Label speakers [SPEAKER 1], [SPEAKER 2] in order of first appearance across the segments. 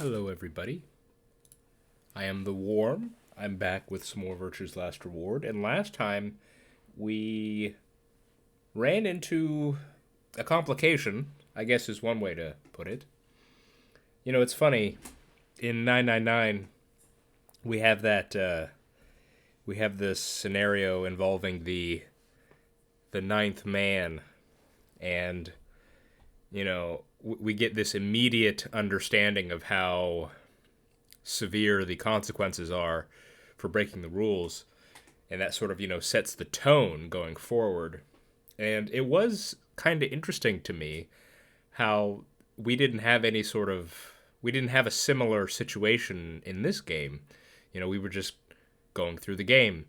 [SPEAKER 1] Hello, everybody. I am the Worm. I'm back with some more Virtue's Last Reward, and last time we ran into a complication, I guess is one way to put it. You know, it's funny, in 999, we have we have this scenario involving the ninth man, and, you know, we get this immediate understanding of how severe the consequences are for breaking the rules, and that sort of, sets the tone going forward. And it was kind of interesting to me how we didn't have a similar situation in this game. We were just going through the game,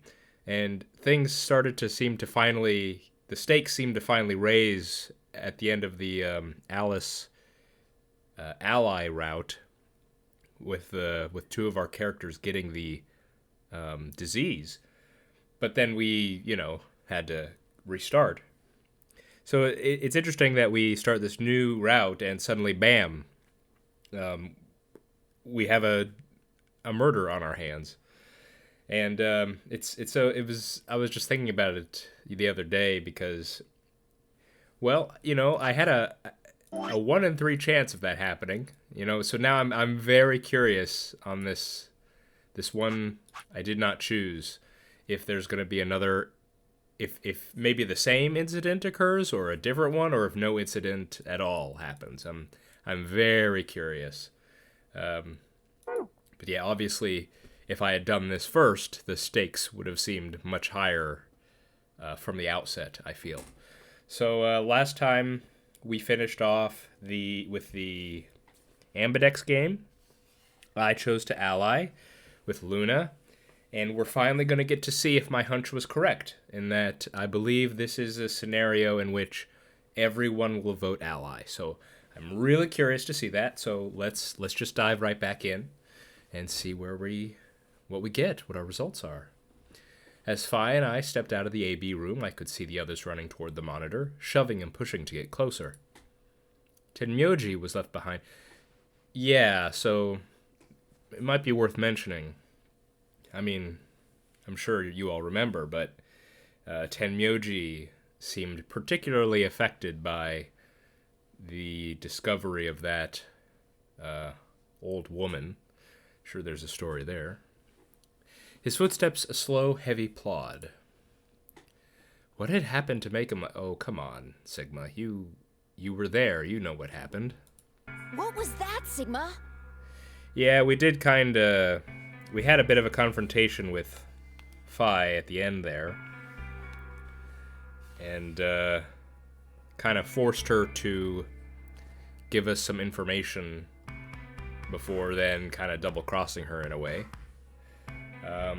[SPEAKER 1] and things started to seem to finally, the stakes seemed to finally raise at the end of the Alice ally route, with two of our characters getting the disease, but then we had to restart. So it's interesting that we start this new route and suddenly, bam, we have a murder on our hands, and I was just thinking about it the other day because, well, I had a 1 in 3 chance of that happening. So now I'm very curious on this one I did not choose, if there's going to be another, if maybe the same incident occurs or a different one, or if no incident at all happens. I'm very curious. But yeah, obviously, if I had done this first, the stakes would have seemed much higher from the outset, I feel. So last time we finished off with the Ambidex game. I chose to ally with Luna, and we're finally going to get to see if my hunch was correct, in that I believe this is a scenario in which everyone will vote ally. So I'm really curious to see that. So let's just dive right back in and see what we get, what our results are. As Fi and I stepped out of the AB room, I could see the others running toward the monitor, shoving and pushing to get closer. Tenmyoji was left behind. Yeah, so it might be worth mentioning. I mean, I'm sure you all remember, but Tenmyoji seemed particularly affected by the discovery of that old woman. Sure, there's a story there. His footsteps a slow, heavy plod. What had happened to make him... Oh, come on, Sigma. You were there. You know what happened.
[SPEAKER 2] What was that, Sigma?
[SPEAKER 1] Yeah, we did we had a bit of a confrontation with Fi at the end there. And kind of forced her to give us some information before then kind of double-crossing her in a way. Of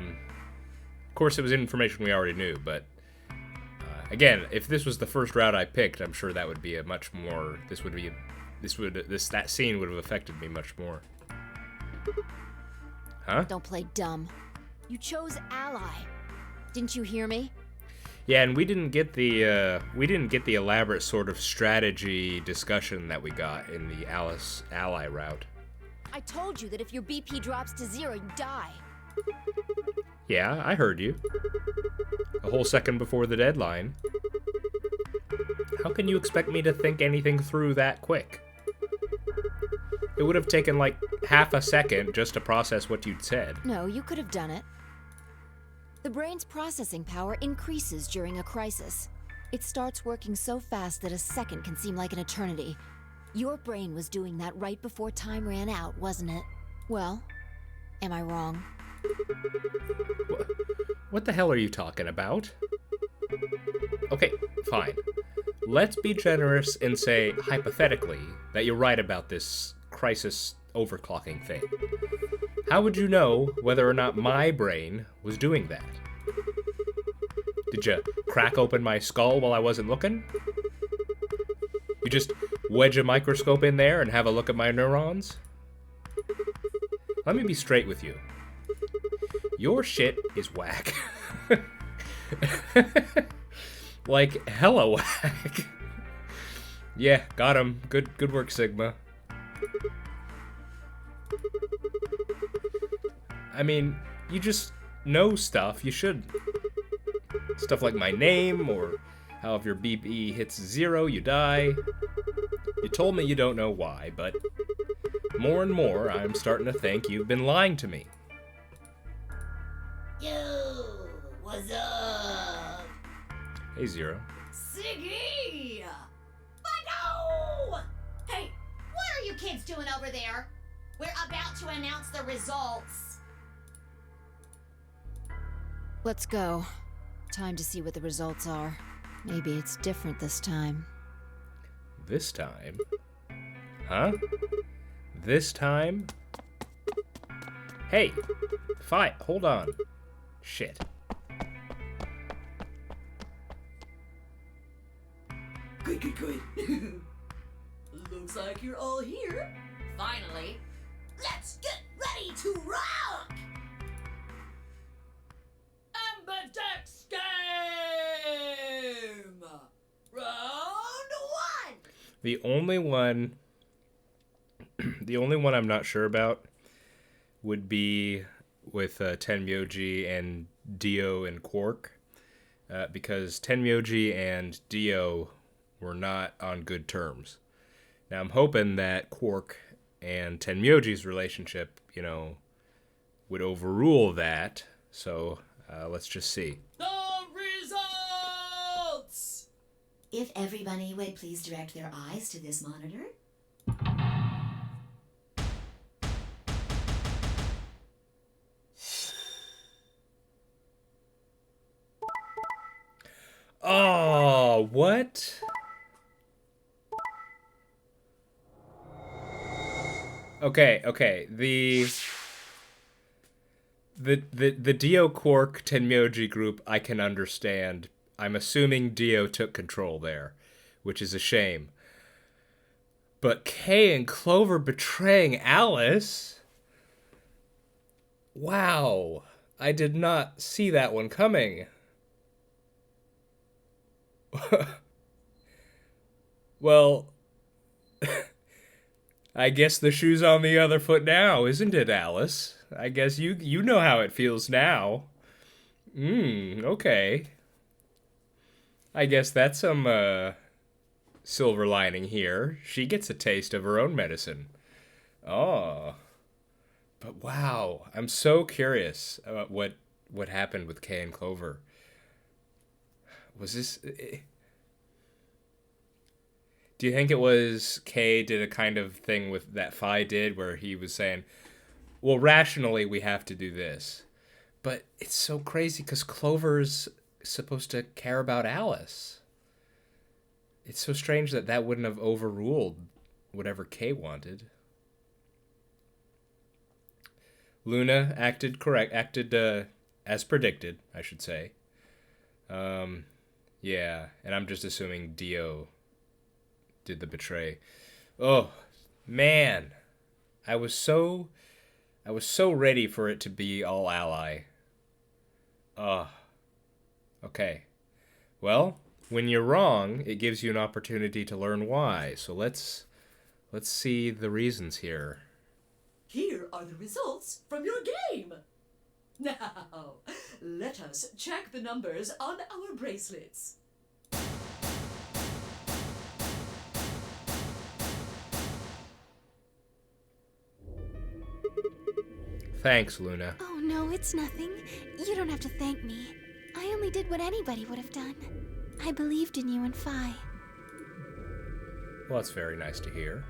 [SPEAKER 1] course, it was information we already knew, but again, if this was the first route I picked, I'm sure that would be a much more. That scene would have affected me much more. Huh?
[SPEAKER 2] Don't play dumb. You chose ally. Didn't you hear me?
[SPEAKER 1] Yeah, and we didn't get the elaborate sort of strategy discussion that we got in the Alice ally route.
[SPEAKER 2] I told you that if your BP drops to 0, you die.
[SPEAKER 1] Yeah, I heard you. A whole second before the deadline. How can you expect me to think anything through that quick? It would have taken like half a second just to process what you'd said.
[SPEAKER 2] No, you could have done it. The brain's processing power increases during a crisis. It starts working so fast that a second can seem like an eternity. Your brain was doing that right before time ran out, wasn't it? Well, am I wrong?
[SPEAKER 1] What the hell are you talking about? Okay, fine. Let's be generous and say, hypothetically, that you're right about this crisis overclocking thing. How would you know whether or not my brain was doing that? Did you crack open my skull while I wasn't looking? You just wedge a microscope in there and have a look at my neurons? Let me be straight with you. Your shit is whack. Like, hella whack. Yeah, got him. Good work, Sigma. I mean, you just know stuff. You should. Stuff like my name, or how if your BP hits 0, you die. You told me you don't know why, but more and more, I'm starting to think you've been lying to me.
[SPEAKER 3] Yo, what's up?
[SPEAKER 1] Hey, Zero.
[SPEAKER 3] Siggy! But no! Hey, what are you kids doing over there? We're about to announce the results.
[SPEAKER 2] Let's go. Time to see what the results are. Maybe it's different this time.
[SPEAKER 1] This time? Huh? This time? Hey! Fight! Hold on. Shit.
[SPEAKER 3] Good. Looks like you're all here. Finally. Let's get ready to rock! Ambidex game! Round 1!
[SPEAKER 1] The only one I'm not sure about would be with Tenmyoji and Dio and Quark, because Tenmyoji and Dio were not on good terms. Now I'm hoping that Quark and Tenmyoji's relationship, would overrule that. So let's just see.
[SPEAKER 3] The results! If everybody would please direct their eyes to this monitor.
[SPEAKER 1] Oh, what? Okay. The Dio Quark Tenmyoji group I can understand. I'm assuming Dio took control there, which is a shame. But Kay and Clover betraying Alice? Wow. I did not see that one coming. Well, I guess the shoe's on the other foot now, isn't it, Alice? I guess you know how it feels now. Okay. I guess that's some silver lining here. She gets a taste of her own medicine. Oh. But wow, I'm so curious about what happened with Kay and Clover. Was this... Do you think it was Kay did a kind of thing with that Phi did where he was saying, well, rationally we have to do this. But it's so crazy because Clover's supposed to care about Alice. It's so strange that wouldn't have overruled whatever Kay wanted. Luna acted as predicted, I should say. Yeah, and I'm just assuming Dio did the betray. Oh, man. I was so ready for it to be all ally. Okay. Well, when you're wrong, it gives you an opportunity to learn why. So let's see the reasons here.
[SPEAKER 4] Here are the results from your game. Now, let us check the numbers on our bracelets.
[SPEAKER 1] Thanks, Luna.
[SPEAKER 2] Oh no, it's nothing. You don't have to thank me. I only did what anybody would have done. I believed in you and Phi.
[SPEAKER 1] Well, that's very nice to hear.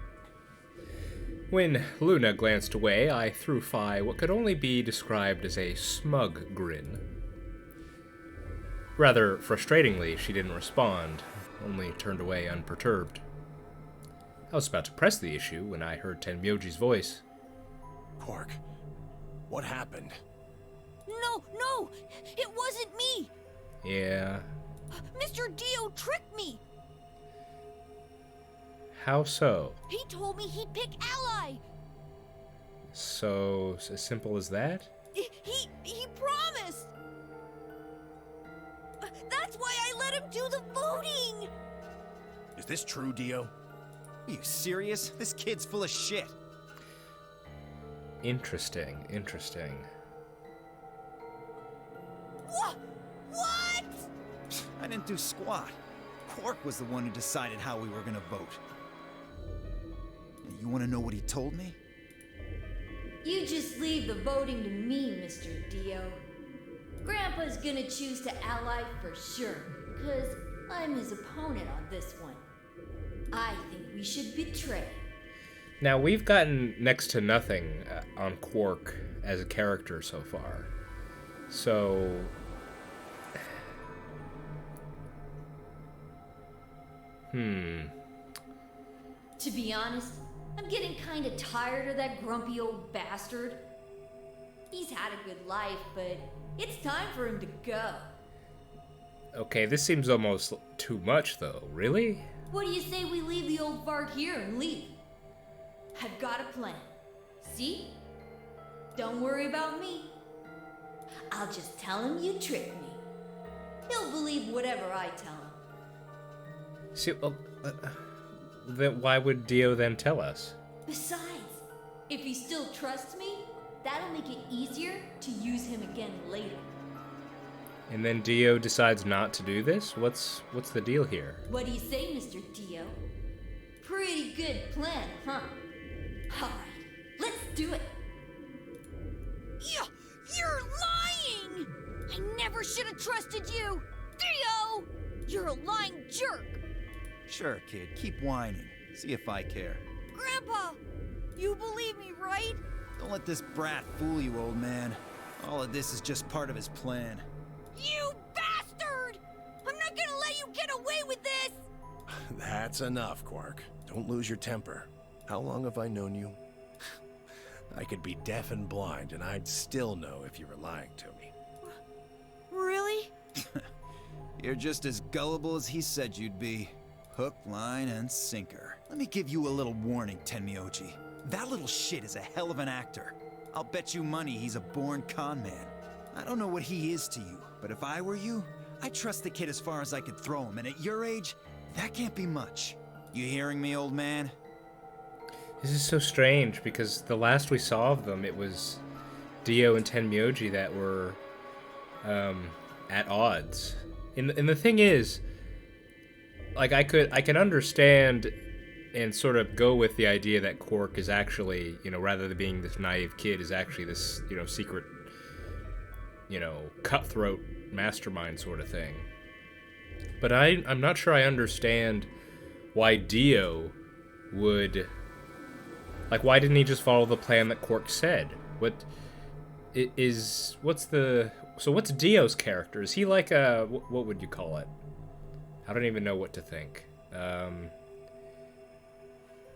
[SPEAKER 1] When Luna glanced away, I threw Phi what could only be described as a smug grin. Rather frustratingly, she didn't respond, only turned away unperturbed. I was about to press the issue when I heard Tenmyoji's voice.
[SPEAKER 5] Quark, what happened?
[SPEAKER 6] No! It wasn't me!
[SPEAKER 1] Yeah.
[SPEAKER 6] Mr. Dio tricked me!
[SPEAKER 1] How so?
[SPEAKER 6] He told me he'd pick Ally!
[SPEAKER 1] So, as simple as that?
[SPEAKER 6] He promised! That's why I let him do the voting!
[SPEAKER 5] Is this true, Dio?
[SPEAKER 7] Are you serious? This kid's full of shit.
[SPEAKER 1] Interesting.
[SPEAKER 7] I didn't do squat. Quark was the one who decided how we were gonna vote. You wanna know what he told me?
[SPEAKER 8] You just leave the voting to me, Mr. Dio. Grandpa's gonna choose to ally for sure, 'cause I'm his opponent on this one. I think we should betray.
[SPEAKER 1] Now, we've gotten next to nothing on Quark as a character so far. So...
[SPEAKER 8] To be honest, I'm getting kinda tired of that grumpy old bastard. He's had a good life, but it's time for him to go.
[SPEAKER 1] Okay, this seems almost too much, though. Really?
[SPEAKER 8] What do you say we leave the old fart here and leave? I've got a plan. See? Don't worry about me. I'll just tell him you tricked me. He'll believe whatever I tell him.
[SPEAKER 1] See, then why would Dio then tell us?
[SPEAKER 8] Besides, if he still trusts me, that'll make it easier to use him again later.
[SPEAKER 1] And then Dio decides not to do this? What's the deal here?
[SPEAKER 8] What do you say, Mr. Dio? Pretty good plan, huh? Alright, let's do it.
[SPEAKER 6] You're lying! I never should have trusted you! Dio! You're a lying jerk!
[SPEAKER 7] Sure, kid, keep whining. See if I care.
[SPEAKER 6] Grandpa! You believe me, right?
[SPEAKER 7] Don't let this brat fool you, old man. All of this is just part of his plan.
[SPEAKER 6] You bastard! I'm not gonna let you get away with this!
[SPEAKER 5] That's enough, Quark. Don't lose your temper. How long have I known you? I could be deaf and blind, and I'd still know if you were lying to me.
[SPEAKER 6] Really?
[SPEAKER 7] You're just as gullible as he said you'd be. Hook, line, and sinker. Let me give you a little warning, Tenmyoji. That little shit is a hell of an actor. I'll bet you money he's a born con man. I don't know what he is to you, but if I were you, I'd trust the kid as far as I could throw him, and at your age, that can't be much. You hearing me, old man?
[SPEAKER 1] This is so strange, because the last we saw of them, it was Dio and Tenmyoji that were at odds. And the thing is, like, I can understand and sort of go with the idea that Quark is actually, rather than being this naive kid, is actually this, secret, cutthroat mastermind sort of thing. But I'm not sure I understand why Dio would... Like, why didn't he just follow the plan that Quark said? What's Dio's character? Is he like a... What would you call it? I don't even know what to think.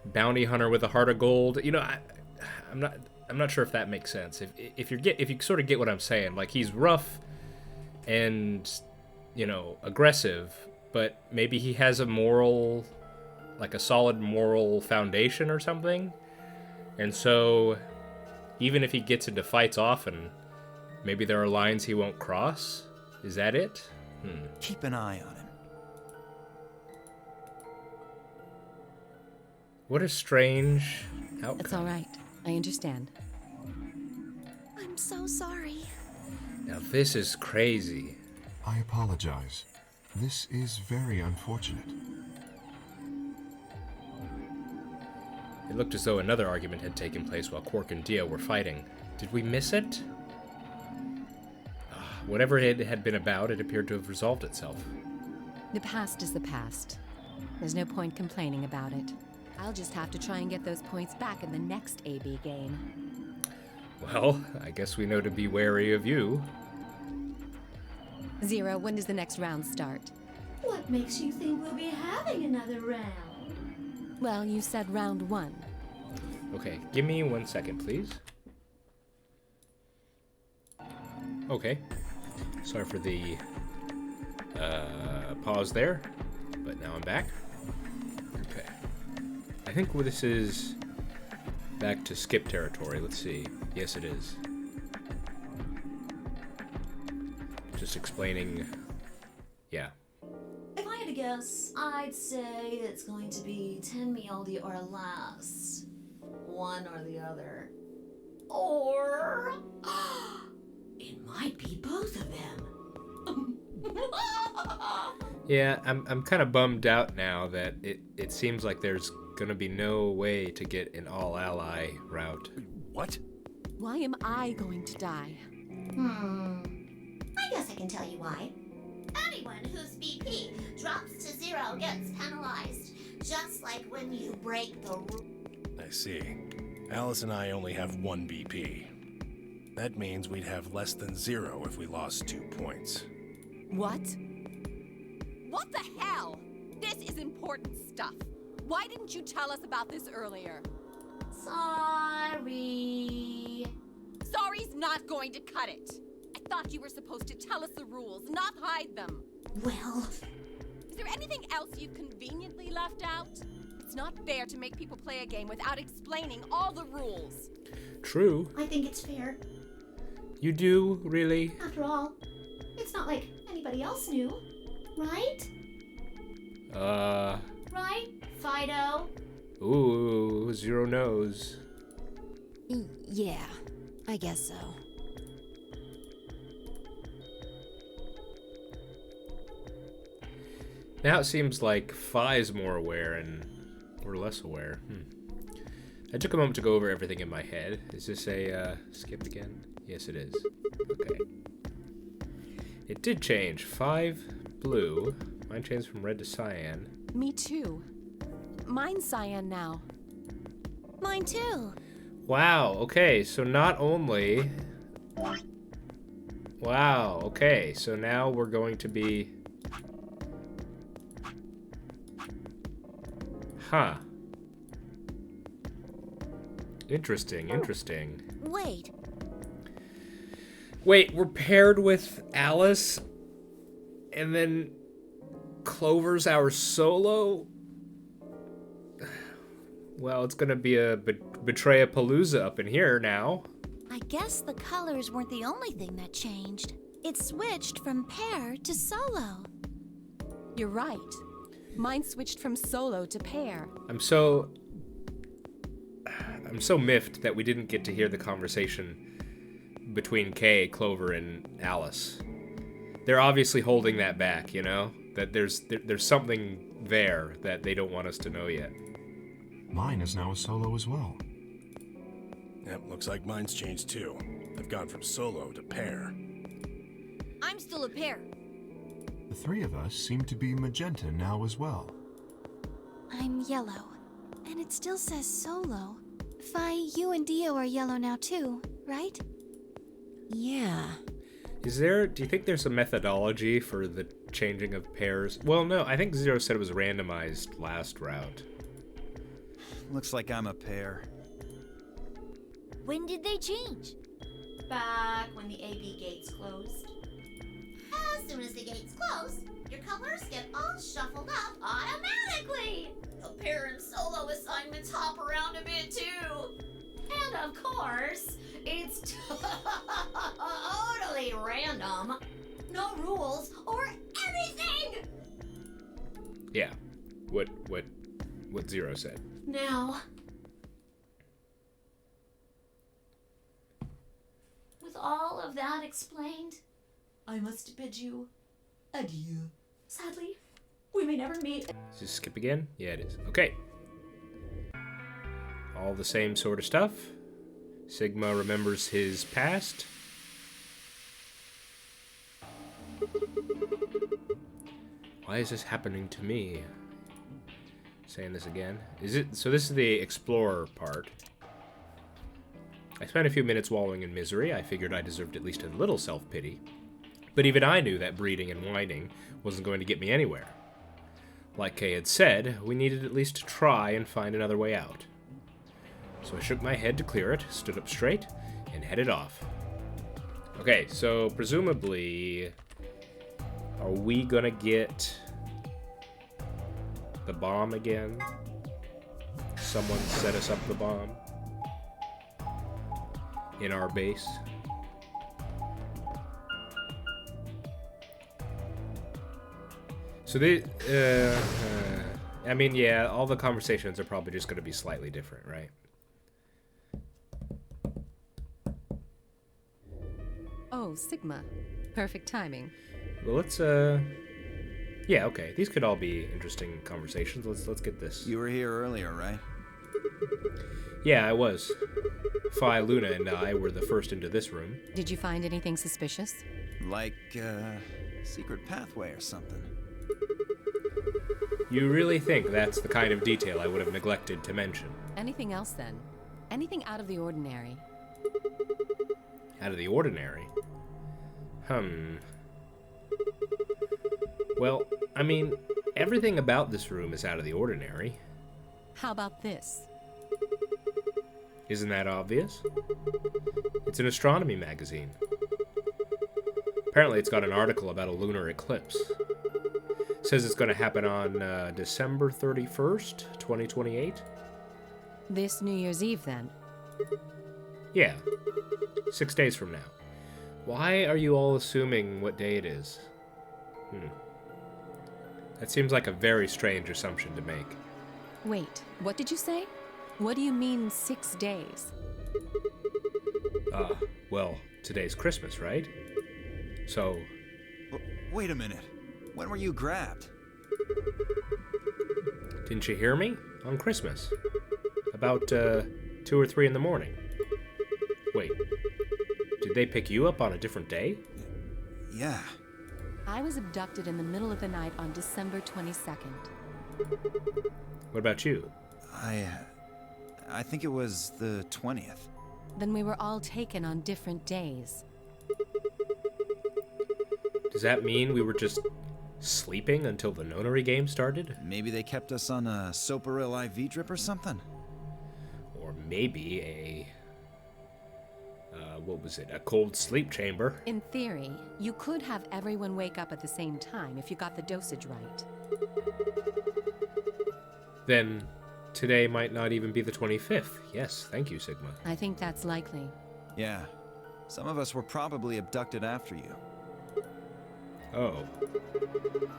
[SPEAKER 1] Bounty hunter with a heart of gold. I'm not sure if that makes sense. If you sort of get what I'm saying, like, he's rough and aggressive, but maybe he has a moral, like a solid moral foundation or something. And so, even if he gets into fights often, maybe there are lines he won't cross. Is that it?
[SPEAKER 7] Keep an eye on him.
[SPEAKER 1] What a strange outcome.
[SPEAKER 9] That's all right. I understand.
[SPEAKER 2] I'm so sorry.
[SPEAKER 1] Now this is crazy.
[SPEAKER 10] I apologize. This is very unfortunate.
[SPEAKER 1] It looked as though another argument had taken place while Quark and Dio were fighting. Did we miss it? Whatever it had been about, it appeared to have resolved itself.
[SPEAKER 9] The past is the past. There's no point complaining about it. I'll just have to try and get those points back in the next AB game.
[SPEAKER 1] Well, I guess we know to be wary of you.
[SPEAKER 9] Zero, when does the next round start?
[SPEAKER 3] What makes you think we'll be having another round?
[SPEAKER 9] Well, you said round 1.
[SPEAKER 1] Okay, give me 1 second, please. Okay. Sorry for the pause there, but now I'm back. Okay. I think this is back to skip territory. Let's see. Yes, it is. Just explaining. Yeah.
[SPEAKER 3] If I had to guess, I'd say it's going to be Tenmyoji or less. One or the other. Or... it might be both of them.
[SPEAKER 1] Yeah, I'm kind of bummed out now that it seems like there's gonna be no way to get an all-ally route.
[SPEAKER 5] What?
[SPEAKER 9] Why am I going to die?
[SPEAKER 3] I guess I can tell you why. Anyone whose BP drops to 0 gets penalized. Just like when you break the rule.
[SPEAKER 5] I see. Alice and I only have 1 BP. That means we'd have less than 0 if we lost 2 points.
[SPEAKER 9] What? What the hell? This is important stuff. Why didn't you tell us about this earlier?
[SPEAKER 3] Sorry.
[SPEAKER 9] Sorry's not going to cut it. I thought you were supposed to tell us the rules, not hide them.
[SPEAKER 3] Well,
[SPEAKER 9] Is there anything else you've conveniently left out? It's not fair to make people play a game without explaining all the rules.
[SPEAKER 1] True.
[SPEAKER 3] I think it's fair.
[SPEAKER 1] You do, really?
[SPEAKER 3] After all, it's not like anybody else knew, right? Right, Fido?
[SPEAKER 1] Ooh, Zero knows.
[SPEAKER 2] Yeah, I guess so.
[SPEAKER 1] Now it seems like Phi's more aware and we're less aware. I took a moment to go over everything in my head. Is this a skip again? Yes, it is. Okay. It did change. 5 blue. Mine changed from red to cyan.
[SPEAKER 9] Me too. Mine's cyan now.
[SPEAKER 6] Mine too.
[SPEAKER 1] Wow, okay, so not only... Wow, okay, so now we're going to be... Huh. Interesting, interesting.
[SPEAKER 6] Wait,
[SPEAKER 1] Wait, we're paired with Alice, and then Clover's our solo? Well, it's gonna be a Betrayapalooza up in here now.
[SPEAKER 6] I guess the colors weren't the only thing that changed. It switched from pair to solo.
[SPEAKER 9] You're right. Mine switched from solo to pair.
[SPEAKER 1] I'm so miffed that we didn't get to hear the conversation between Kay, Clover, and Alice. They're obviously holding that back, you know? That there's something there that they don't want us to know yet.
[SPEAKER 10] Mine is now a solo as well.
[SPEAKER 5] Yep, looks like mine's changed too. I've gone from solo to pair.
[SPEAKER 8] I'm still a pair.
[SPEAKER 10] The 3 of us seem to be magenta now as well.
[SPEAKER 6] I'm yellow, and it still says solo. Phi, you and Dio are yellow now too, right?
[SPEAKER 2] Yeah.
[SPEAKER 1] Do you think there's a methodology for the changing of pairs? Well, no, I think Zero said it was randomized last route.
[SPEAKER 7] Looks like I'm a pair.
[SPEAKER 6] When did they change?
[SPEAKER 3] Back when the AB gates closed. As soon as the gates close, your colors get all shuffled up automatically. The pair and solo assignments hop around a bit too. And of course, it's totally random. No rules or anything.
[SPEAKER 1] Yeah. What Zero said.
[SPEAKER 3] Now, with all of that explained, I must bid you adieu. Sadly, we may never meet.
[SPEAKER 1] Is this skip again? Yeah, it is. Okay. All the same sort of stuff. Sigma remembers his past. Why is this happening to me? Saying this again. So this is the explorer part. I spent a few minutes wallowing in misery. I figured I deserved at least a little self-pity. But even I knew that breeding and whining wasn't going to get me anywhere. Like Kay had said, we needed at least to try and find another way out. So I shook my head to clear it, stood up straight, and headed off. Okay, so presumably, are we gonna get the bomb again? Someone set us up the bomb in our base. So I mean, yeah, all the conversations are probably just going to be slightly different, right?
[SPEAKER 9] Oh, Sigma. Perfect timing.
[SPEAKER 1] Well, let's yeah, okay. These could all be interesting conversations. Let's get this.
[SPEAKER 7] You were here earlier, right?
[SPEAKER 1] Yeah, I was. Phi, Luna, and I were the first into this room.
[SPEAKER 9] Did you find anything suspicious?
[SPEAKER 7] Like, secret pathway or something.
[SPEAKER 1] You really think that's the kind of detail I would have neglected to mention?
[SPEAKER 9] Anything else then? Anything out of the ordinary?
[SPEAKER 1] Out of the ordinary? Well, I mean, everything about this room is out of the ordinary.
[SPEAKER 9] How about this?
[SPEAKER 1] Isn't that obvious? It's an astronomy magazine. Apparently it's got an article about a lunar eclipse. It says it's going to happen on December 31st, 2028.
[SPEAKER 9] This New Year's Eve, then?
[SPEAKER 1] Yeah, 6 days from now. Why are you all assuming what day it is? That seems like a very strange assumption to make.
[SPEAKER 9] Wait, what did you say? What do you mean 6 days?
[SPEAKER 1] Well, today's Christmas, right? So...
[SPEAKER 7] Wait a minute. When were you grabbed?
[SPEAKER 1] Didn't you hear me? On Christmas. About, 2 or 3 in the morning. Wait. Did they pick you up on a different day?
[SPEAKER 7] Yeah.
[SPEAKER 9] I was abducted in the middle of the night on December 22nd.
[SPEAKER 1] What about you?
[SPEAKER 7] I think it was the 20th.
[SPEAKER 9] Then we were all taken on different days.
[SPEAKER 1] Does that mean we were just sleeping until the nonary game started?
[SPEAKER 7] Maybe they kept us on a Soparil IV drip or something?
[SPEAKER 1] Or maybe a... what was it? A cold sleep chamber?
[SPEAKER 9] In theory, you could have everyone wake up at the same time if you got the dosage right.
[SPEAKER 1] Then today might not even be the 25th. Yes, thank you, Sigma.
[SPEAKER 9] I think that's likely.
[SPEAKER 7] Yeah. Some of us were probably abducted after you.
[SPEAKER 1] Oh.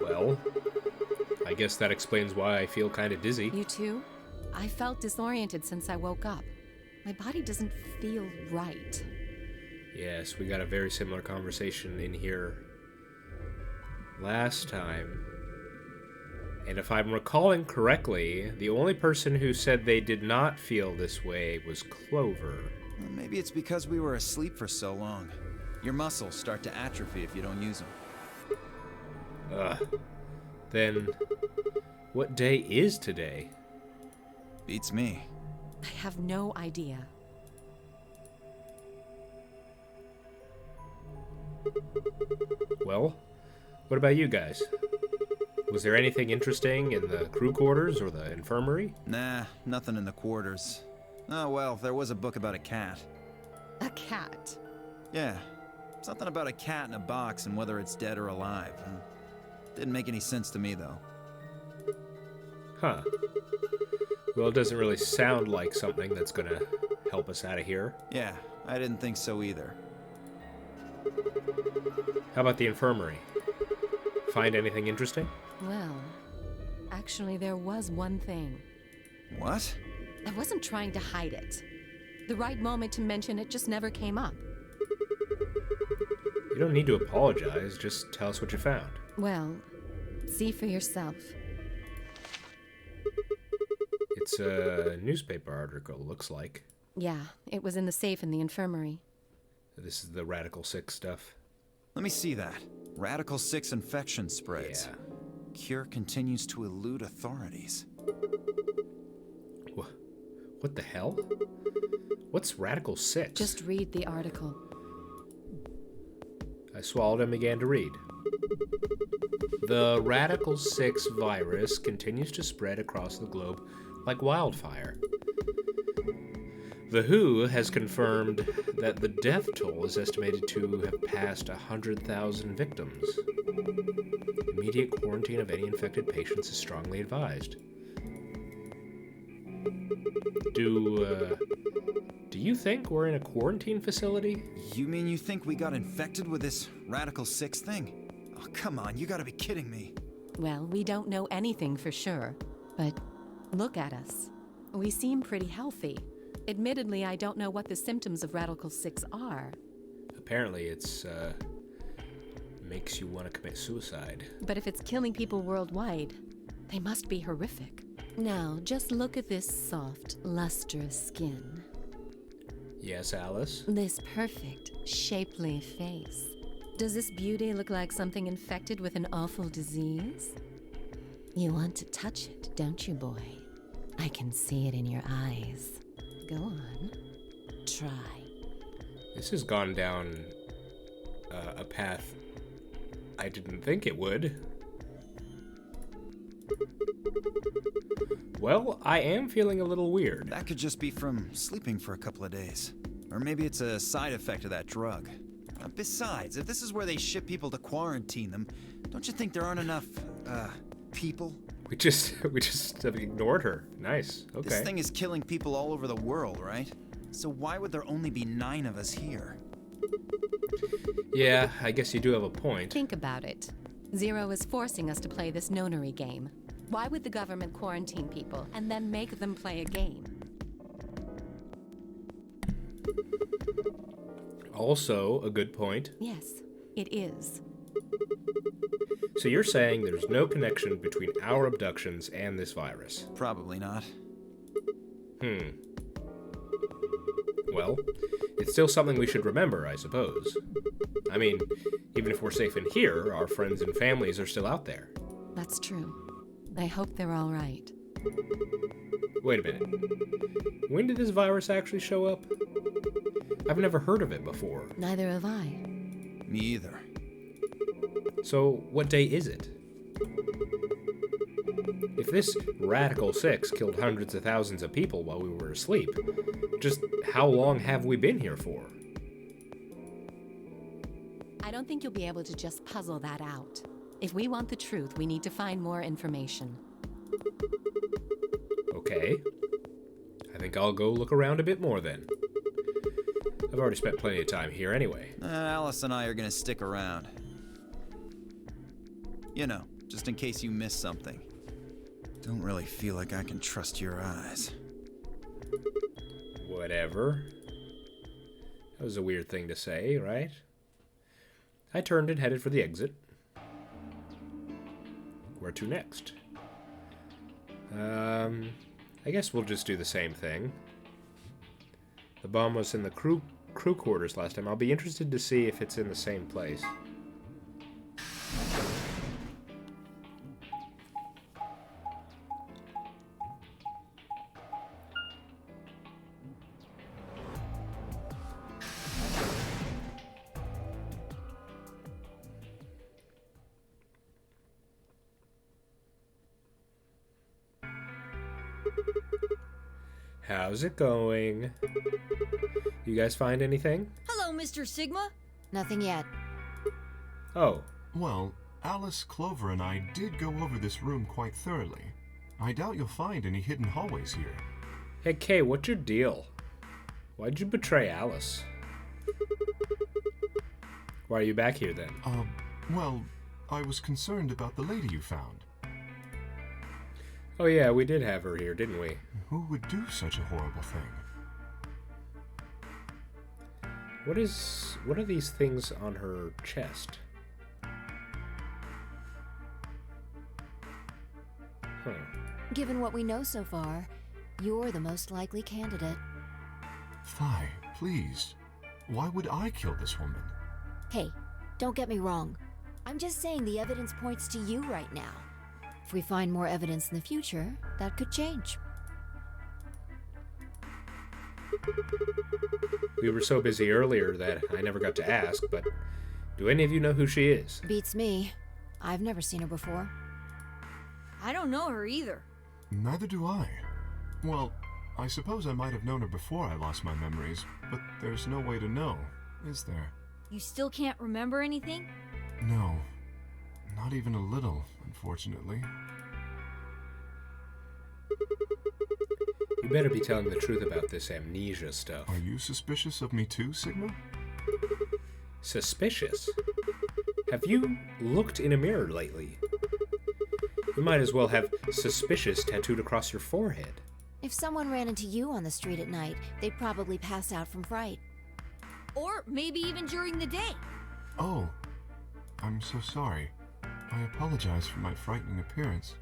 [SPEAKER 1] Well, I guess that explains why I feel kind of dizzy.
[SPEAKER 9] You too? I felt disoriented since I woke up. My body doesn't feel right.
[SPEAKER 1] Yes, we got a very similar conversation in here last time. And if I'm recalling correctly, the only person who said they did not feel this way was Clover.
[SPEAKER 7] Well, maybe it's because we were asleep for so long. Your muscles start to atrophy if you don't use them.
[SPEAKER 1] Then what day is today?
[SPEAKER 7] Beats me.
[SPEAKER 9] I have no idea.
[SPEAKER 1] Well, what about you guys? Was there anything interesting in the crew quarters or the infirmary?
[SPEAKER 7] Nah, nothing in the quarters. Oh well, there was a book about a cat.
[SPEAKER 9] A cat?
[SPEAKER 7] Yeah, something about a cat in a box and whether it's dead or alive. Didn't make any sense to me, though.
[SPEAKER 1] Huh. Well, it doesn't really sound like something that's gonna help us out of here.
[SPEAKER 7] Yeah, I didn't think so either.
[SPEAKER 1] How about the infirmary? Find anything interesting?
[SPEAKER 9] Well, actually there was one thing.
[SPEAKER 7] What?
[SPEAKER 9] I wasn't trying to hide it. The right moment to mention it just never came up.
[SPEAKER 1] You don't need to apologize, just tell us what you found.
[SPEAKER 9] Well, see for yourself.
[SPEAKER 1] It's a newspaper article, looks like.
[SPEAKER 9] Yeah, it was in the safe in the infirmary.
[SPEAKER 1] This is the Radical 6 stuff.
[SPEAKER 7] Let me see that. Radical 6 infection spreads.
[SPEAKER 1] Yeah.
[SPEAKER 7] Cure continues to elude authorities.
[SPEAKER 1] What the hell? What's Radical 6?
[SPEAKER 9] Just read the article.
[SPEAKER 1] I swallowed and began to read. The Radical 6 virus continues to spread across the globe like wildfire. The WHO has confirmed that the death toll is estimated to have passed 100,000 victims. Immediate quarantine of any infected patients is strongly advised. Do you think we're in a quarantine facility?
[SPEAKER 7] You mean you think we got infected with this Radical 6 thing? Oh, come on, you gotta be kidding me.
[SPEAKER 9] Well, we don't know anything for sure, but look at us. We seem pretty healthy. Admittedly, I don't know what the symptoms of Radical 6 are.
[SPEAKER 1] Apparently it's makes you want to commit suicide.
[SPEAKER 9] But if it's killing people worldwide, they must be horrific. Now, just look at this soft, lustrous skin.
[SPEAKER 1] Yes, Alice?
[SPEAKER 9] This perfect, shapely face. Does this beauty look like something infected with an awful disease? You want to touch it, don't you, boy? I can see it in your eyes. Go on. Try.
[SPEAKER 1] This has gone down a path I didn't think it would. Well, I am feeling a little weird.
[SPEAKER 7] That could just be from sleeping for a couple of days. Or maybe it's a side effect of that drug. Besides, if this is where they ship people to quarantine them, don't you think there aren't enough, people?
[SPEAKER 1] We just have ignored her. Nice. Okay.
[SPEAKER 7] This thing is killing people all over the world, right? So why would there only be 9 of us here?
[SPEAKER 1] Yeah, I guess you do have a point.
[SPEAKER 9] Think about it. Zero is forcing us to play this nonary game. Why would the government quarantine people and then make them play a game?
[SPEAKER 1] Also, a good point.
[SPEAKER 9] Yes, it is.
[SPEAKER 1] So you're saying there's no connection between our abductions and this virus?
[SPEAKER 7] Probably not.
[SPEAKER 1] Well, it's still something we should remember, I suppose. I mean, even if we're safe in here, our friends and families are still out there.
[SPEAKER 9] That's true. I hope they're all right.
[SPEAKER 1] Wait a minute. When did this virus actually show up? I've never heard of it before.
[SPEAKER 9] Neither have I.
[SPEAKER 7] Me either.
[SPEAKER 1] So, what day is it? If this Radical 6 killed hundreds of thousands of people while we were asleep, just how long have we been here for?
[SPEAKER 9] I don't think you'll be able to just puzzle that out. If we want the truth, we need to find more information.
[SPEAKER 1] Okay. I think I'll go look around a bit more then. I've already spent plenty of time here anyway.
[SPEAKER 7] Alice and I are gonna stick around. You know, just in case you miss something. Don't really feel like I can trust your eyes.
[SPEAKER 1] Whatever. That was a weird thing to say, right? I turned and headed for the exit. Where to next? I guess we'll just do the same thing. The bomb was in the crew quarters last time. I'll be interested to see if it's in the same place. How's it going? You guys find anything?
[SPEAKER 8] Hello, Mr. Sigma.
[SPEAKER 2] Nothing yet.
[SPEAKER 1] Oh,
[SPEAKER 10] Well, Alice, Clover, and I did go over this room quite thoroughly. I doubt you'll find any hidden hallways here.
[SPEAKER 1] hey Kay, what's your deal? Why'd you betray Alice? Why are you back here then?
[SPEAKER 10] Well, I was concerned about the lady you found.
[SPEAKER 1] Oh yeah, we did have her here, didn't we?
[SPEAKER 10] Who would do such a horrible thing?
[SPEAKER 1] What are these things on her chest? Huh.
[SPEAKER 2] Given what we know so far, you're the most likely candidate.
[SPEAKER 10] Phi, please. Why would I kill this woman?
[SPEAKER 2] Hey, don't get me wrong. I'm just saying the evidence points to you right now. If we find more evidence in the future, that could change.
[SPEAKER 1] We were so busy earlier that I never got to ask, but do any of you know who she is?
[SPEAKER 2] Beats me. I've never seen her before.
[SPEAKER 8] I don't know her either.
[SPEAKER 10] Neither do I. Well, I suppose I might have known her before I lost my memories, but there's no way to know, is there?
[SPEAKER 8] You still can't remember anything?
[SPEAKER 10] No. Not even a little, unfortunately.
[SPEAKER 1] You better be telling the truth about this amnesia stuff.
[SPEAKER 10] Are you suspicious of me too, Sigma?
[SPEAKER 1] Suspicious? Have you looked in a mirror lately? You might as well have suspicious tattooed across your forehead.
[SPEAKER 2] If someone ran into you on the street at night, they'd probably pass out from fright.
[SPEAKER 8] Or maybe even during the day.
[SPEAKER 10] Oh. I'm so sorry. I apologize for my frightening appearance.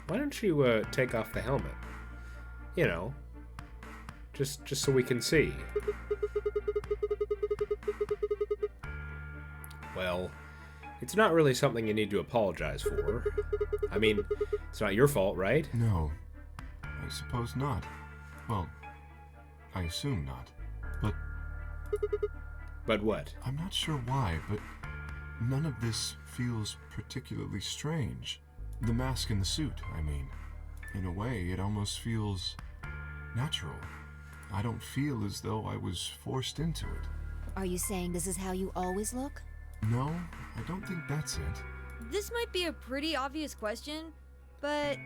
[SPEAKER 1] Why don't you take off the helmet? You know, just so we can see. Well, it's not really something you need to apologize for. I mean, it's not your fault, right?
[SPEAKER 10] No, I suppose not. Well, I assume not.
[SPEAKER 1] But what?
[SPEAKER 10] I'm not sure why, but none of this feels particularly strange. The mask and the suit, I mean. In a way, it almost feels natural. I don't feel as though I was forced into it.
[SPEAKER 2] Are you saying this is how you always look?
[SPEAKER 10] No, I don't think that's it.
[SPEAKER 8] This might be a pretty obvious question, but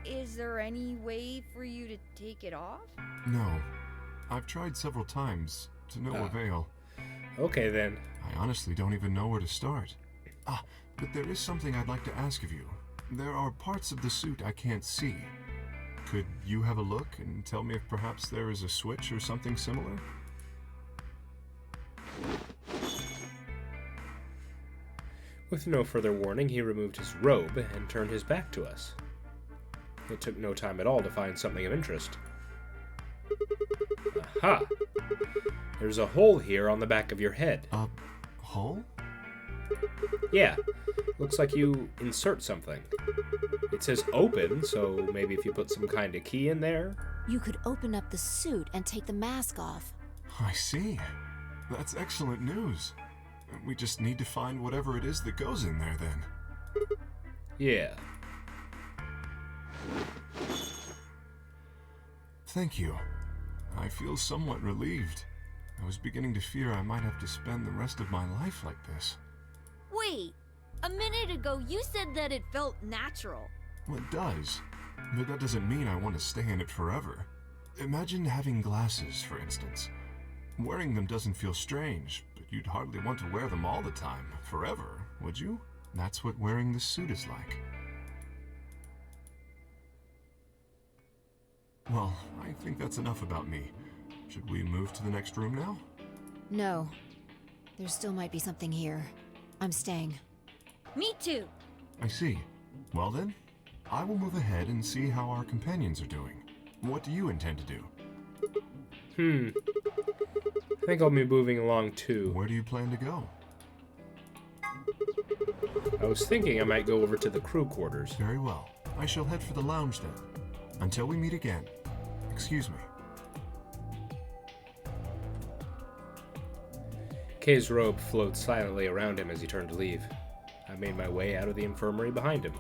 [SPEAKER 8] is there any way for you to take it off?
[SPEAKER 10] No. I've tried several times, to no avail.
[SPEAKER 1] Okay, then.
[SPEAKER 10] I honestly don't even know where to start. But there is something I'd like to ask of you. There are parts of the suit I can't see. Could you have a look and tell me if perhaps there is a switch or something similar?
[SPEAKER 1] With no further warning, he removed his robe and turned his back to us. It took no time at all to find something of interest. Aha! There's a hole here on the back of your head.
[SPEAKER 10] A hole?
[SPEAKER 1] Yeah. Looks like you insert something. It says open, so maybe if you put some kind of key in there?
[SPEAKER 2] You could open up the suit and take the mask off.
[SPEAKER 10] I see. That's excellent news. We just need to find whatever it is that goes in there, then.
[SPEAKER 1] Yeah.
[SPEAKER 10] Thank you. I feel somewhat relieved. I was beginning to fear I might have to spend the rest of my life like this.
[SPEAKER 8] Wait, a minute ago you said that it felt natural.
[SPEAKER 10] Well, it does. But that doesn't mean I want to stay in it forever. Imagine having glasses, for instance. Wearing them doesn't feel strange, but you'd hardly want to wear them all the time, forever, would you? That's what wearing this suit is like. Well, I think that's enough about me. Should we move to the next room now?
[SPEAKER 2] No. There still might be something here. I'm staying.
[SPEAKER 8] Me too.
[SPEAKER 10] I see. Well then, I will move ahead and see how our companions are doing. What do you intend to do?
[SPEAKER 1] I think I'll be moving along too.
[SPEAKER 10] Where do you plan to go?
[SPEAKER 1] I was thinking I might go over to the crew quarters.
[SPEAKER 10] Very well. I shall head for the lounge then. Until we meet again. Excuse me.
[SPEAKER 1] Kay's robe floats silently around him as he turned to leave. I made my way out of the infirmary behind him.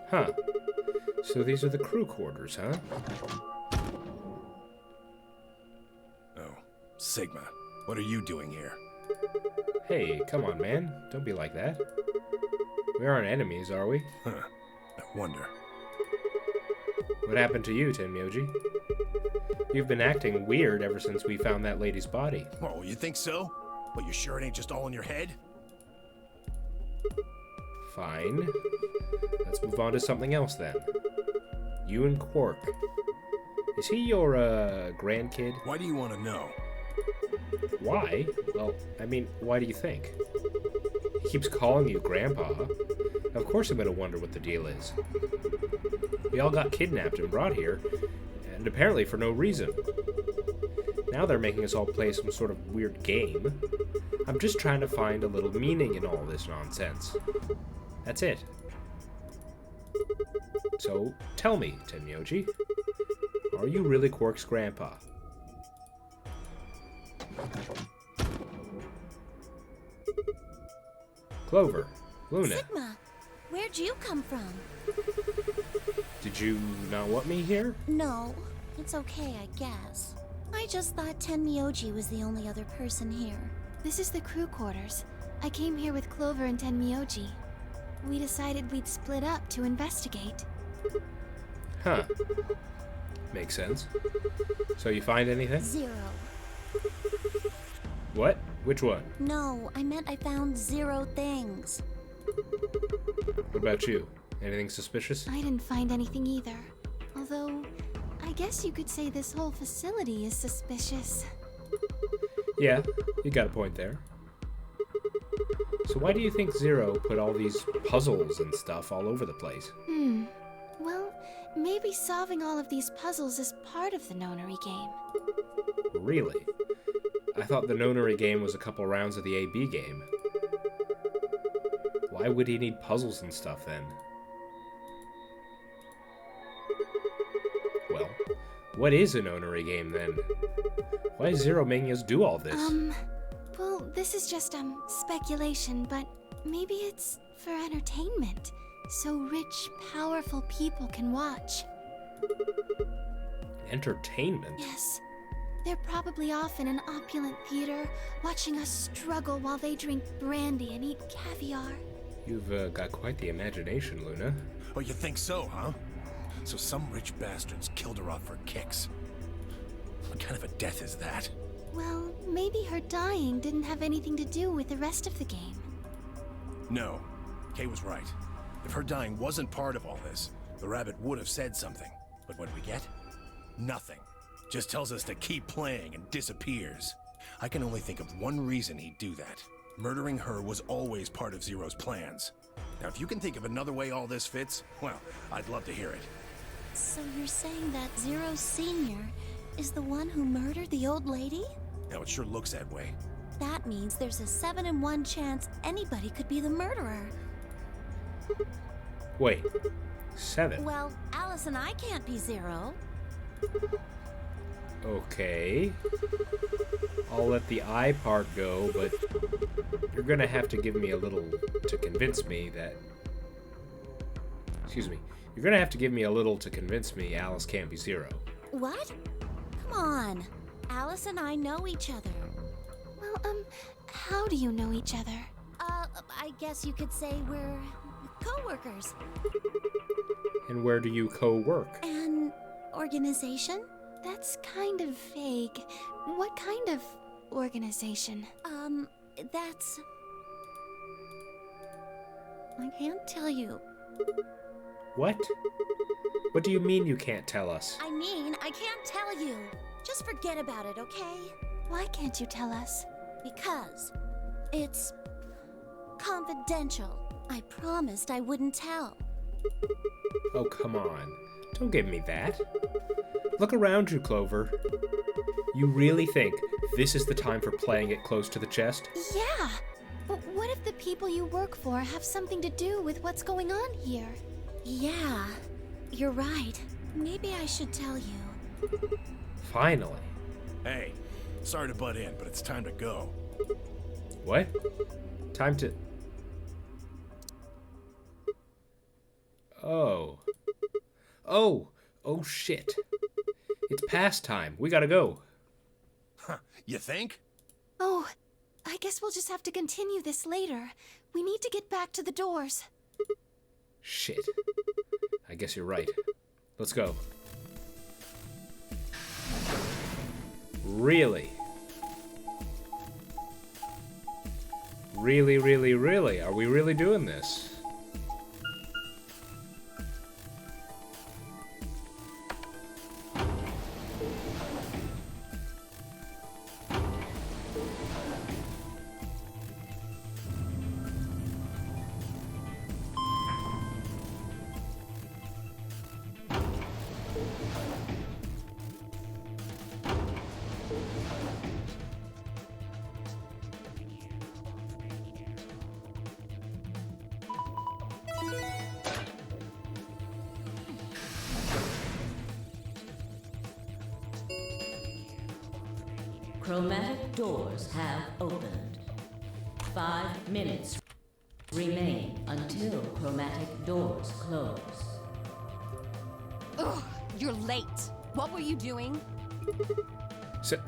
[SPEAKER 1] Huh. So these are the crew quarters, huh?
[SPEAKER 5] Oh, Sigma, what are you doing here?
[SPEAKER 1] Hey, come on, man. Don't be like that. We aren't enemies, are we?
[SPEAKER 5] Huh. I wonder.
[SPEAKER 1] What happened to you, Tenmyoji? You've been acting weird ever since we found that lady's body.
[SPEAKER 5] Oh, you think so? But you sure it ain't just all in your head?
[SPEAKER 1] Fine. Let's move on to something else then. You and Quark. Is he your, grandkid?
[SPEAKER 5] Why do you want to know?
[SPEAKER 1] Why? Well, I mean, why do you think? He keeps calling you Grandpa. Of course I'm gonna wonder what the deal is. We all got kidnapped and brought here, and apparently for no reason. Now they're making us all play some sort of weird game. I'm just trying to find a little meaning in all this nonsense. That's it. So, tell me, Tenmyoji, are you really Quark's grandpa? Clover, Luna,
[SPEAKER 6] Sigma, where'd you come from?
[SPEAKER 1] did you not want me here?
[SPEAKER 6] No, it's okay, I guess. I just thought Tenmyoji was the only other person here. This is the crew quarters. I came here with Clover and Tenmyoji. We decided we'd split up to investigate.
[SPEAKER 1] Huh. Makes sense. So you find anything?
[SPEAKER 6] 0.
[SPEAKER 1] What? Which one?
[SPEAKER 6] No, I meant I found 0 things.
[SPEAKER 1] What about you? Anything suspicious?
[SPEAKER 6] I didn't find anything either. Although, I guess you could say this whole facility is suspicious.
[SPEAKER 1] Yeah, you got a point there. So why do you think Zero put all these puzzles and stuff all over the place?
[SPEAKER 6] Well, maybe solving all of these puzzles is part of the Nonary game.
[SPEAKER 1] Really? I thought the Nonary game was a couple rounds of the AB game. Why would he need puzzles and stuff then? Well, what is a Nonary game then? Why is Zero making us do all this?
[SPEAKER 6] Well, this is just, speculation, but maybe it's for entertainment. So rich, powerful people can watch.
[SPEAKER 1] Entertainment?
[SPEAKER 6] Yes. They're probably off in an opulent theater, watching us struggle while they drink brandy and eat caviar.
[SPEAKER 1] You've got quite the imagination, Luna.
[SPEAKER 5] Oh, you think so, huh? So some rich bastards killed her off for kicks. What kind of a death is that?
[SPEAKER 6] Well, maybe her dying didn't have anything to do with the rest of the game.
[SPEAKER 5] No. Kay was right. If her dying wasn't part of all this, the rabbit would have said something. But what do we get? Nothing. Just tells us to keep playing and disappears. I can only think of one reason he'd do that. Murdering her was always part of Zero's plans. Now, if you can think of another way all this fits, well, I'd love to hear it.
[SPEAKER 6] So you're saying that Zero Sr. is the one who murdered the old lady?
[SPEAKER 5] Now, it sure looks that way.
[SPEAKER 6] That means there's a 7 in 1 chance anybody could be the murderer.
[SPEAKER 1] Wait, 7?
[SPEAKER 6] Well, Alice and I can't be Zero.
[SPEAKER 1] Okay. I'll let the I part go, but you're gonna have to give me a little to convince me that... Excuse me. You're gonna have to give me a little to convince me Alice can't be Zero.
[SPEAKER 6] What? Come on. Alice and I know each other. Well, how do you know each other? I guess you could say we're co-workers.
[SPEAKER 1] And where do you co-work?
[SPEAKER 6] An organization? That's kind of vague. What kind of organization? That's... I can't tell you.
[SPEAKER 1] What? What do you mean you can't tell us?
[SPEAKER 6] I mean, I can't tell you. Just forget about it, okay? Why can't you tell us? Because it's confidential. I promised I wouldn't tell.
[SPEAKER 1] Oh, come on. Don't give me that. Look around you, Clover. You really think this is the time for playing it close to the chest?
[SPEAKER 6] Yeah! But what if the people you work for have something to do with what's going on here? Yeah, you're right. Maybe I should tell you.
[SPEAKER 1] Finally.
[SPEAKER 5] Hey, sorry to butt in, but it's time to go.
[SPEAKER 1] What? Time to... Oh. Oh, shit. It's past time. We gotta go.
[SPEAKER 5] Huh, you think?
[SPEAKER 6] Oh, I guess we'll just have to continue this later. We need to get back to the doors.
[SPEAKER 1] Shit. I guess you're right. Let's go. Really? Really, really, really? Are we really doing this?
[SPEAKER 11] Chromatic doors have opened. 5 minutes remain until chromatic doors close.
[SPEAKER 12] Ugh, you're late. What were you doing?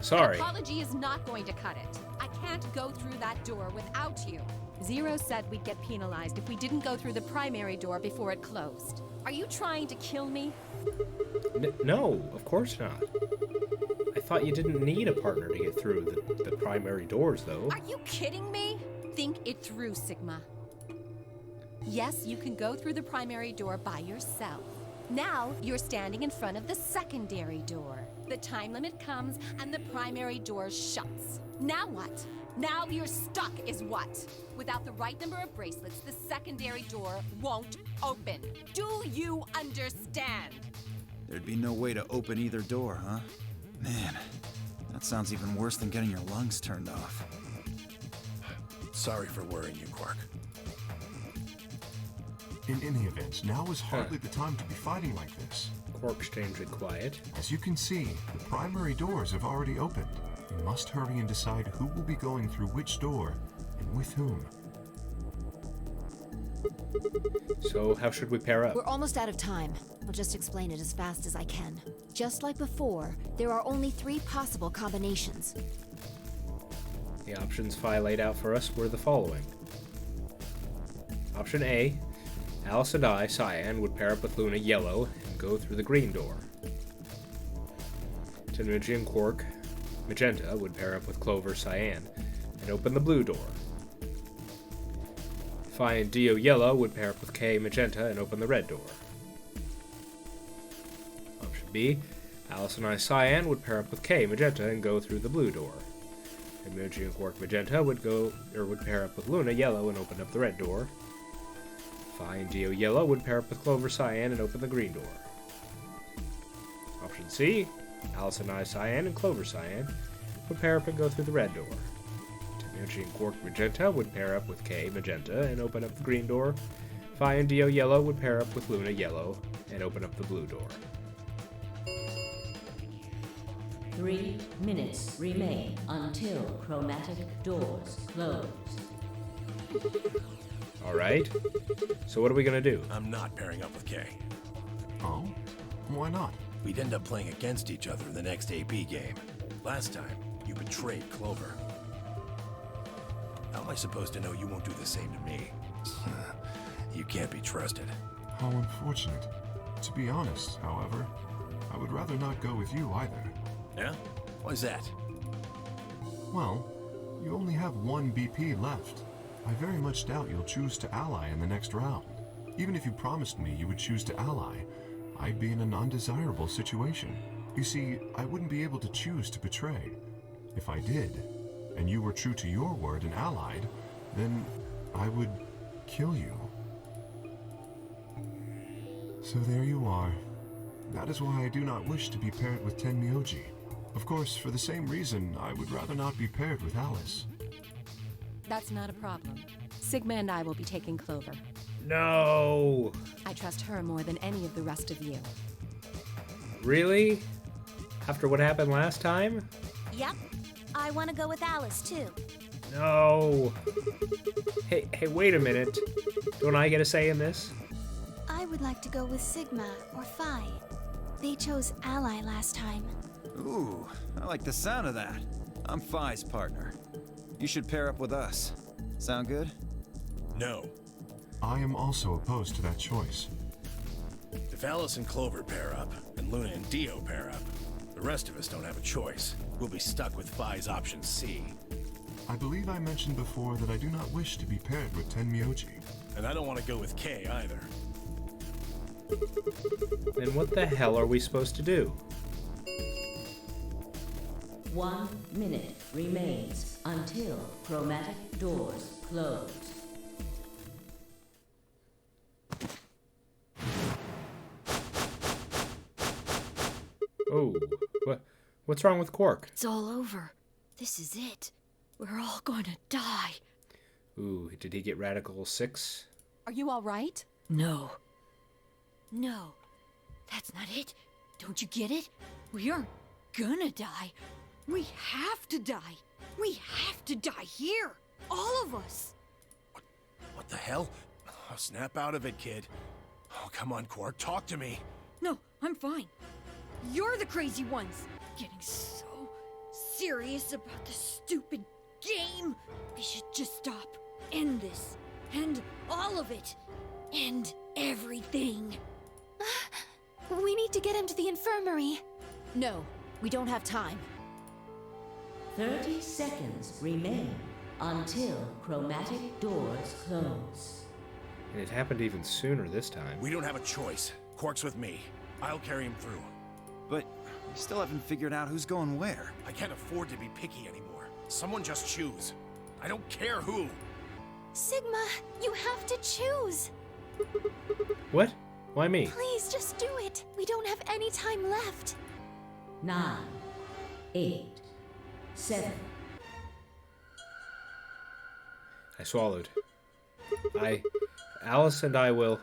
[SPEAKER 1] Sorry.
[SPEAKER 12] An apology is not going to cut it. I can't go through that door without you. Zero said we'd get penalized if we didn't go through the primary door before it closed. Are you trying to kill me?
[SPEAKER 1] No, of course not. I thought you didn't need a partner to get through the primary doors, though.
[SPEAKER 12] Are you kidding me? Think it through, Sigma. Yes, you can go through the primary door by yourself. Now, you're standing in front of the secondary door. The time limit comes and the primary door shuts. Now what? Now you're stuck is what? Without the right number of bracelets, the secondary door won't open. Do you understand?
[SPEAKER 7] There'd be no way to open either door, huh? Man, that sounds even worse than getting your lungs turned off.
[SPEAKER 5] Sorry for worrying you, Quark.
[SPEAKER 10] In any event, now is hardly the time to be fighting like this.
[SPEAKER 1] Quark strangely quiet.
[SPEAKER 10] As you can see, the primary doors have already opened. You must hurry and decide who will be going through which door and with whom.
[SPEAKER 1] So, how should we pair up?
[SPEAKER 2] We're almost out of time. I'll just explain it as fast as I can. Just like before, there are only 3 possible combinations.
[SPEAKER 1] The options Phi laid out for us were the following. Option A, Alice and I, Cyan, would pair up with Luna, Yellow, and go through the green door. Tenmuji and Quark, Magenta, would pair up with Clover, Cyan, and open the blue door. Phi and Dio, Yellow, would pair up with K, Magenta, and open the red door. Option B, Alice and I, Cyan, would pair up with K, Magenta, and go through the blue door. Tenmuji and Quark, Magenta, would pair up with Luna, Yellow, and open up the red door. Phi and Dio, Yellow, would pair up with Clover, Cyan, and open the green door. Option C, Alice and I, Cyan, and Clover, Cyan, would pair up and go through the red door. Tenmuji and Quark, Magenta, would pair up with K, Magenta, and open up the green door. Phi and Dio, Yellow, would pair up with Luna, Yellow, and open up the blue door.
[SPEAKER 11] 3 minutes remain until chromatic doors close.
[SPEAKER 1] Alright, so what are we gonna do?
[SPEAKER 5] I'm not pairing up with Kay.
[SPEAKER 10] Oh? Why not?
[SPEAKER 5] We'd end up playing against each other in the next AP game. Last time, you betrayed Clover. How am I supposed to know you won't do the same to me? You can't be trusted.
[SPEAKER 10] How unfortunate. To be honest, however, I would rather not go with you either.
[SPEAKER 5] Yeah? Why's that?
[SPEAKER 10] Well, you only have 1 BP left. I very much doubt you'll choose to ally in the next round. Even if you promised me you would choose to ally, I'd be in an undesirable situation. You see, I wouldn't be able to choose to betray. If I did, and you were true to your word and allied, then I would kill you. So there you are. That is why I do not wish to be paired with Tenmyoji. Of course, for the same reason, I would rather not be paired with Alice.
[SPEAKER 12] That's not a problem. Sigma and I will be taking Clover.
[SPEAKER 1] No!
[SPEAKER 12] I trust her more than any of the rest of you.
[SPEAKER 1] Really? After what happened last time?
[SPEAKER 6] Yep. I want to go with Alice, too.
[SPEAKER 1] No! Hey, wait a minute. Don't I get a say in this?
[SPEAKER 6] I would like to go with Sigma or Phi. They chose Ally last time.
[SPEAKER 7] Ooh, I like the sound of that. I'm Phi's partner. You should pair up with us. Sound good?
[SPEAKER 5] No.
[SPEAKER 10] I am also opposed to that choice.
[SPEAKER 5] If Alice and Clover pair up, and Luna and Dio pair up, the rest of us don't have a choice. We'll be stuck with Phi's option C.
[SPEAKER 10] I believe I mentioned before that I do not wish to be paired with Tenmyoji.
[SPEAKER 5] And I don't want to go with Kay either.
[SPEAKER 1] Then what the hell are we supposed to do?
[SPEAKER 11] 1 minute remains until chromatic doors close.
[SPEAKER 1] Oh, what's wrong with Quark?
[SPEAKER 2] It's all over. This is it. We're all gonna die.
[SPEAKER 1] Ooh, did he get Radical 6?
[SPEAKER 12] Are you all right?
[SPEAKER 2] No. No. That's not it. Don't you get it? We aren't gonna die. We have to die. We have to die here. All of us.
[SPEAKER 5] What the hell? Oh, snap out of it, kid. Oh, come on, Quark, talk to me.
[SPEAKER 2] No, I'm fine. You're the crazy ones. Getting so serious about this stupid game. We should just stop. End this. End all of it. End everything. We need to get him to the infirmary. No, we don't have time.
[SPEAKER 11] 30 seconds remain until chromatic doors close.
[SPEAKER 1] And it happened even sooner this time.
[SPEAKER 5] We don't have a choice. Quark's with me. I'll carry him through.
[SPEAKER 7] But we still haven't figured out who's going where.
[SPEAKER 5] I can't afford to be picky anymore. Someone just choose. I don't care who.
[SPEAKER 2] Sigma, you have to choose.
[SPEAKER 1] What? Why me?
[SPEAKER 2] Please, just do it. We don't have any time left.
[SPEAKER 11] 9, 8, 7.
[SPEAKER 1] I swallowed. Alice and I will...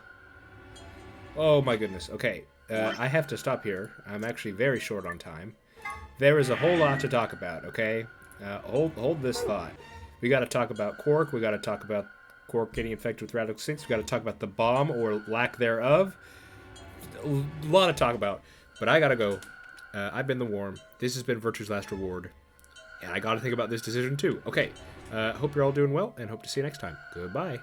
[SPEAKER 1] Oh my goodness. Okay, I have to stop here. I'm actually very short on time. There is a whole lot to talk about, okay? Hold this thought. We gotta talk about Quark, we gotta talk about Quark getting infected with Radical 6, we gotta talk about the bomb, or lack thereof. A lot to talk about, but I gotta go. I've been the Worm. This has been Virtue's Last Reward. And I gotta think about this decision too. Okay, hope you're all doing well, and hope to see you next time. Goodbye.